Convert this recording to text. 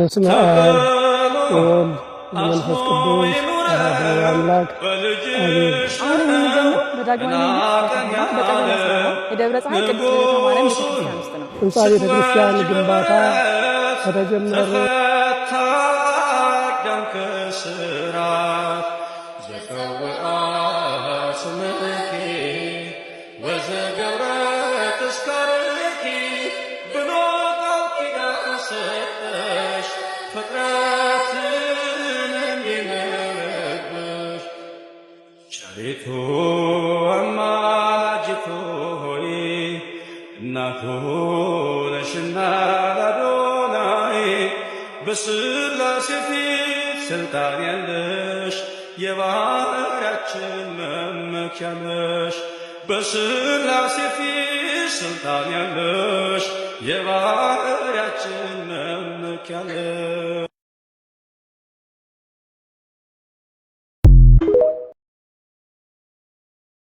በስመ አብ ወወልድ ወመንፈስ ቅዱስ አሐዱ አምላክ አሜን። አሁን የምንገኘው በዳግማዊ መንግስት በቀበሌ 11 የደብረ ፀሐይ ቅድስት ማርያም ቤተክርስቲያን ውስጥ ነው። ሕንፃ ቤተክርስቲያን ግንባታ ከተጀመረ ቸሪቱ አማላጅቱ ሆይ እናቱ ነሽና አዶናይ በሥላሴ ፊት ስልጣን ያለሽ የባሕርያችን መመኪያ ነሽ። በሥላሴ ፊት ስልጣን ያለሽ የባሕርያችን መመኪያ ነሽ።